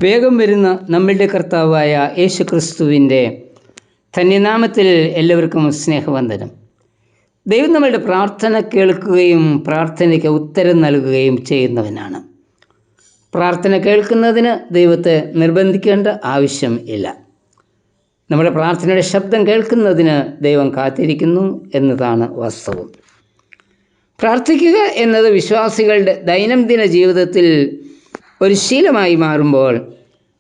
വേഗം വരുന്ന നമ്മളുടെ കർത്താവായ യേശു ക്രിസ്തുവിൻ്റെ ധന്യനാമത്തിൽ എല്ലാവർക്കും സ്നേഹവന്ദനം. ദൈവം നമ്മളുടെ പ്രാർത്ഥന കേൾക്കുകയും പ്രാർത്ഥനയ്ക്ക് ഉത്തരം നൽകുകയും ചെയ്യുന്നവനാണ്. പ്രാർത്ഥന കേൾക്കുന്നതിന് ദൈവത്തെ നിർബന്ധിക്കേണ്ട ആവശ്യം ഇല്ല. നമ്മുടെ പ്രാർത്ഥനയുടെ ശബ്ദം കേൾക്കുന്നതിന് ദൈവം കാത്തിരിക്കുന്നു എന്നതാണ് വാസ്തവം. പ്രാർത്ഥിക്കുക എന്നത് വിശ്വാസികളുടെ ദൈനംദിന ജീവിതത്തിൽ ഒരു ശീലമായി മാറുമ്പോൾ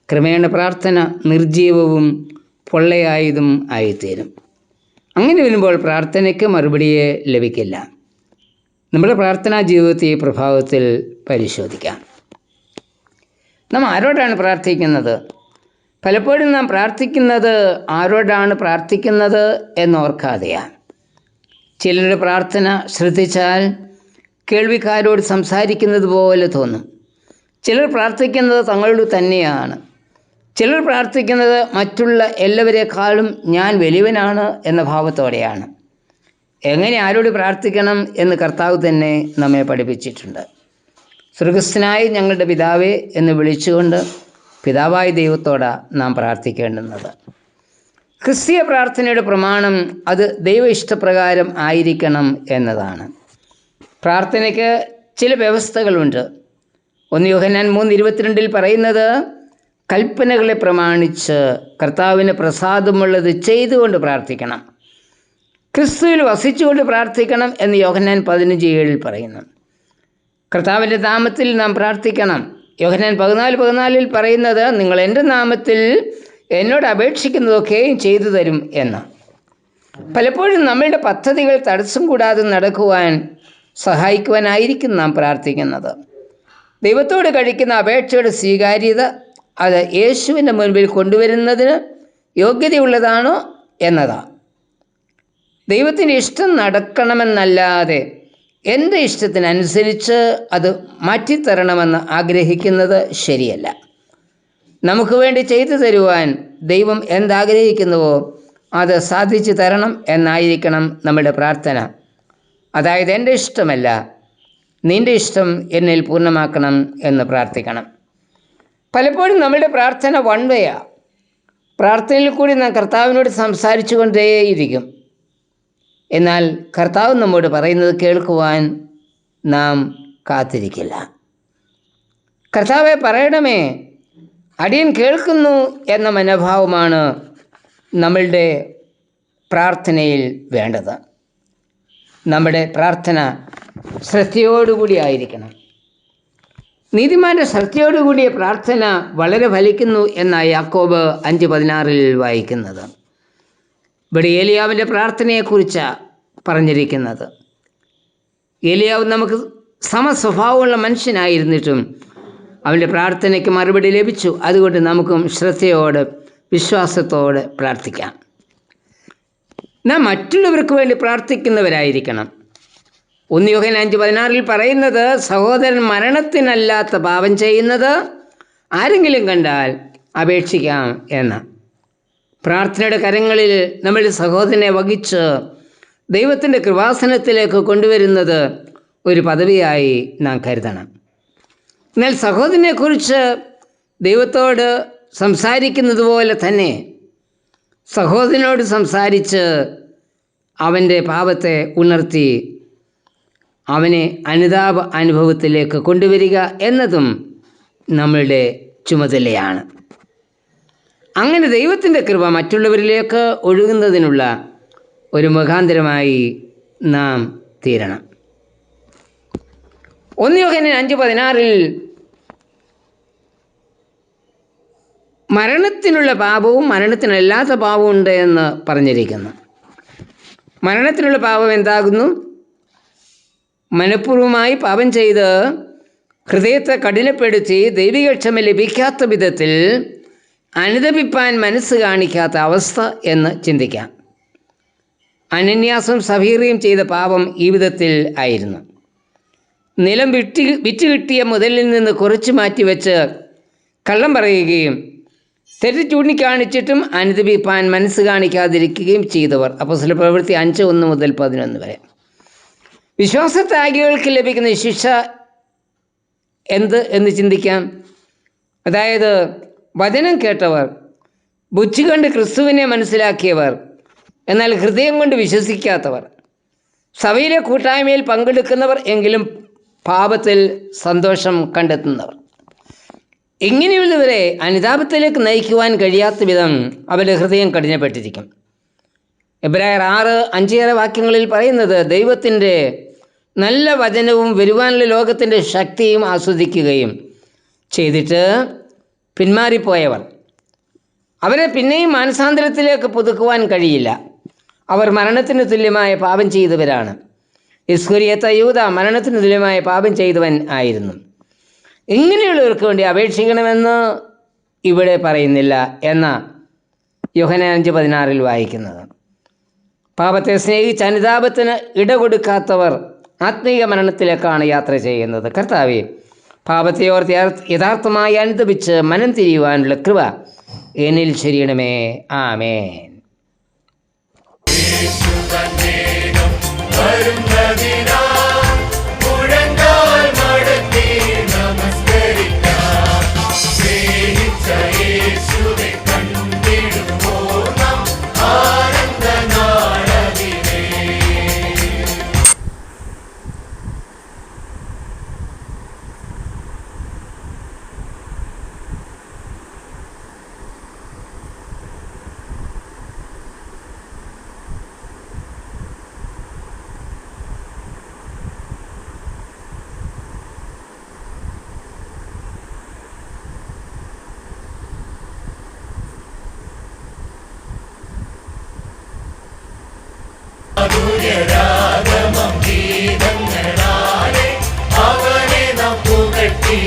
ക്രമേണ പ്രാർത്ഥന നിർജീവവും പൊള്ളയായതും ആയിത്തീരും. അങ്ങനെ വരുമ്പോൾ പ്രാർത്ഥനയ്ക്ക് മറുപടിയെ ലഭിക്കില്ല. നമ്മുടെ പ്രാർത്ഥനാ ജീവിതത്തെ ഈ പ്രഭാവത്തിൽ പരിശോധിക്കാം. നാം ആരോടാണ് പ്രാർത്ഥിക്കുന്നത്? പലപ്പോഴും നാം പ്രാർത്ഥിക്കുന്നത് ആരോടാണ് പ്രാർത്ഥിക്കുന്നത് എന്നോർക്കാതെയാണ്. ചിലരുടെ പ്രാർത്ഥന ശ്രദ്ധിച്ചാൽ കേൾവിക്കാരോട് സംസാരിക്കുന്നത് പോലെ തോന്നും. ചിലർ പ്രാർത്ഥിക്കുന്നത് തങ്ങളോട് തന്നെയാണ്. ചിലർ പ്രാർത്ഥിക്കുന്നത് മറ്റുള്ള എല്ലാവരെക്കാളും ഞാൻ വലിയവനാണ് എന്ന ഭാവത്തോടെയാണ്. എങ്ങനെ ആരോട് പ്രാർത്ഥിക്കണം എന്ന് കർത്താവ് തന്നെ നമ്മെ പഠിപ്പിച്ചിട്ടുണ്ട്. സ്വർഗസ്ഥനായ ഞങ്ങളുടെ പിതാവേ എന്ന് വിളിച്ചുകൊണ്ട് പിതാവായ ദൈവത്തോടാണ് നാം പ്രാർത്ഥിക്കേണ്ടുന്നത്. ക്രിസ്തീയ പ്രാർത്ഥനയുടെ പ്രമാണം അത് ദൈവ ഇഷ്ടപ്രകാരം ആയിരിക്കണം എന്നതാണ്. പ്രാർത്ഥനയ്ക്ക് ചില വ്യവസ്ഥകളുണ്ട്. 1 യോഹന്നാൻ 3:22 പറയുന്നത് കൽപ്പനകളെ പ്രമാണിച്ച് കർത്താവിന് പ്രസാദമുള്ളത് ചെയ്തുകൊണ്ട് പ്രാർത്ഥിക്കണം. ക്രിസ്തുവിൽ വസിച്ചുകൊണ്ട് പ്രാർത്ഥിക്കണം എന്ന് യോഹന്നാൻ 15:7 പറയുന്നു. കർത്താവിൻ്റെ നാമത്തിൽ നാം പ്രാർത്ഥിക്കണം. യോഹന്നാൻ 14:14 പറയുന്നത് നിങ്ങൾ എൻ്റെ നാമത്തിൽ എന്നോട് അപേക്ഷിക്കുന്നതൊക്കെയും ചെയ്തു തരും എന്ന്. പലപ്പോഴും നമ്മളുടെ പദ്ധതികൾ തടസ്സം കൂടാതെ നടക്കുവാൻ സഹായിക്കുവാനായിരിക്കും നാം പ്രാർത്ഥിക്കുന്നത്. ദൈവത്തോട് കഴിക്കുന്ന അപേക്ഷയുടെ സ്വീകാര്യത അത് യേശുവിൻ്റെ മുൻപിൽ കൊണ്ടുവരുന്നതിന് യോഗ്യതയുള്ളതാണോ എന്നതാണ്. ദൈവത്തിൻ്റെ ഇഷ്ടം നടക്കണമെന്നല്ലാതെ എൻ്റെ ഇഷ്ടത്തിനനുസരിച്ച് അത് മാറ്റിത്തരണമെന്ന് ആഗ്രഹിക്കുന്നത് ശരിയല്ല. നമുക്ക് വേണ്ടി ചെയ്തു തരുവാൻ ദൈവം എന്താഗ്രഹിക്കുന്നുവോ അത് സാധിച്ചു തരണം എന്നായിരിക്കണം നമ്മുടെ പ്രാർത്ഥന. അതായത് എൻ്റെ ഇഷ്ടമല്ല, നിൻ്റെ ഇഷ്ടം എന്നിൽ പൂർണ്ണമാക്കണം എന്ന് പ്രാർത്ഥിക്കണം. പലപ്പോഴും നമ്മുടെ പ്രാർത്ഥന വൺ വേയാണ്. പ്രാർത്ഥനയിൽ കൂടി നാം കർത്താവിനോട് സംസാരിച്ചു കൊണ്ടേയിരിക്കും. എന്നാൽ കർത്താവ് നമ്മോട് പറയുന്നത് കേൾക്കുവാൻ നാം കാത്തിരിക്കില്ല. കർത്താവെ പറയണമേ, അടിയൻ കേൾക്കുന്നു എന്ന മനോഭാവമാണ് നമ്മളുടെ പ്രാർത്ഥനയിൽ വേണ്ടത്. നമ്മുടെ പ്രാർത്ഥന ശ്രദ്ധയോടുകൂടി ആയിരിക്കണം. നീതിമാന്റെ ശ്രദ്ധയോടുകൂടിയ പ്രാർത്ഥന വളരെ ഫലിക്കുന്നു എന്നാണ് യാക്കോബ് 5:16 വായിക്കുന്നത്. ഇവിടെ ഏലിയാവിൻ്റെ പ്രാർത്ഥനയെക്കുറിച്ചാണ് പറഞ്ഞിരിക്കുന്നത്. ഏലിയാവ് നമുക്ക് സമസ്വഭാവമുള്ള മനുഷ്യനായിരുന്നിട്ടും അവൻ്റെ പ്രാർത്ഥനയ്ക്ക് മറുപടി ലഭിച്ചു. അതുകൊണ്ട് നമുക്കും ശ്രദ്ധയോടെ വിശ്വാസത്തോടെ പ്രാർത്ഥിക്കാം. നാം മറ്റുള്ളവർക്ക് വേണ്ടി പ്രാർത്ഥിക്കുന്നവരായിരിക്കണം. 1 യോഹന്നാൻ 5:16 പറയുന്നത് സഹോദരൻ മരണത്തിനല്ലാത്ത പാപം ചെയ്യുന്നത് ആരെങ്കിലും കണ്ടാൽ അപേക്ഷിക്കാം എന്ന്. പ്രാർത്ഥനയുടെ കരങ്ങളിൽ നമ്മുടെ സഹോദരനെ വഹിച്ച് ദൈവത്തിൻ്റെ കൃപാസനത്തിലേക്ക് കൊണ്ടുവരുന്നത് ഒരു പദവിയായി നാം കരുതണം. എന്നാൽ സഹോദരനെക്കുറിച്ച് ദൈവത്തോട് സംസാരിക്കുന്നത് പോലെ തന്നെ സഹോദരനോട് സംസാരിച്ച് അവൻ്റെ പാപത്തെ ഉണർത്തി അവനെ അനുതാപ അനുഭവത്തിലേക്ക് കൊണ്ടുവരിക എന്നതും നമ്മളുടെ ചുമതലയാണ്. അങ്ങനെ ദൈവത്തിൻ്റെ കൃപ മറ്റുള്ളവരിലേക്ക് ഒഴുകുന്നതിനുള്ള ഒരു മുഖാന്തരമായി നാം തീരണം. 1 യോഹന്നാൻ 5:16 മരണത്തിനുള്ള പാപവും മരണത്തിനല്ലാത്ത പാപവും ഉണ്ട് എന്ന് പറഞ്ഞിരിക്കുന്നു. മരണത്തിനുള്ള പാപം എന്താകുന്നു? മനഃപൂർവ്വമായി പാപം ചെയ്ത് ഹൃദയത്തെ കഠിനപ്പെടുത്തി ദൈവികക്ഷമ ലഭിക്കാത്ത വിധത്തിൽ അനുതപിപ്പാൻ മനസ്സ് കാണിക്കാത്ത അവസ്ഥ എന്ന് ചിന്തിക്കാം. അനന്യാസും സഫീറയും ചെയ്ത പാപം ഈ വിധത്തിൽ ആയിരുന്നു. നിലം വിറ്റ് കിട്ടിയ മുതലിൽ നിന്ന് കുറച്ച് മാറ്റിവെച്ച് കള്ളം പറയുകയും തെറ്റ് ചൂണ്ടിക്കാണിച്ചിട്ടും അനുതപിപ്പാൻ മനസ്സ് കാണിക്കാതിരിക്കുകയും ചെയ്തവർ. അപ്പോസ്തലപ്രവൃത്തി 5:1-11 വരെ. വിശ്വാസത്യാഗികൾക്ക് ലഭിക്കുന്ന ശിക്ഷ എന്ന് ചിന്തിക്കാം. അതായത് വചനം കേട്ടവർ, ബുദ്ധി കൊണ്ട് ക്രിസ്തുവിനെ മനസ്സിലാക്കിയവർ, എന്നാൽ ഹൃദയം കൊണ്ട് വിശ്വസിക്കാത്തവർ, സഭയിലെ കൂട്ടായ്മയിൽ പങ്കെടുക്കുന്നവർ എങ്കിലും പാപത്തിൽ സന്തോഷം കണ്ടെത്തുന്നവർ, ഇങ്ങനെയുള്ളവരെ അനുതാപത്തിലേക്ക് നയിക്കുവാൻ കഴിയാത്ത വിധം അവരുടെ ഹൃദയം കഠിനപ്പെട്ടിരിക്കും. എബ്രായർ 6:5 വാക്യങ്ങളിൽ പറയുന്നത്, ദൈവത്തിൻ്റെ നല്ല വചനവും വരുവാനുള്ള ലോകത്തിൻ്റെ ശക്തിയും ആസ്വദിക്കുകയും ചെയ്തിട്ട് പിന്മാറിപ്പോയവർ, അവരെ പിന്നെയും മാനസാന്തരത്തിലേക്ക് പുതുക്കുവാൻ കഴിയില്ല. അവർ മരണത്തിന് തുല്യമായ പാപം ചെയ്തവരാണ്. ഇസ്കറിയോത്ത യൂദ മരണത്തിന് തുല്യമായ പാപം ചെയ്തവൻ ആയിരുന്നു. ഇങ്ങനെയുള്ളവർക്ക് വേണ്ടി അപേക്ഷിക്കണമെന്ന് ഇവിടെ പറയുന്നില്ല എന്ന യോഹന്നാൻ 5:16 വായിക്കുന്നത്. പാപത്തെ സ്നേഹിച്ച് അനുതാപത്തിന് ഇടകൊടുക്കാത്തവർ ആത്മീയ മരണത്തിലേക്കാണ് യാത്ര ചെയ്യുന്നത്. കർത്താവേ, പാപത്തെ ഓർത്ത് യഥാർത്ഥമായി അനുതപിച്ച് മനം തിരിയുവാനുള്ള കൃപ എന്നിൽ ചൊരിയണമേ. ആമേൻ. ഗീതങ്ങളാലെ അവനെ നാം പുകഴ്ത്തി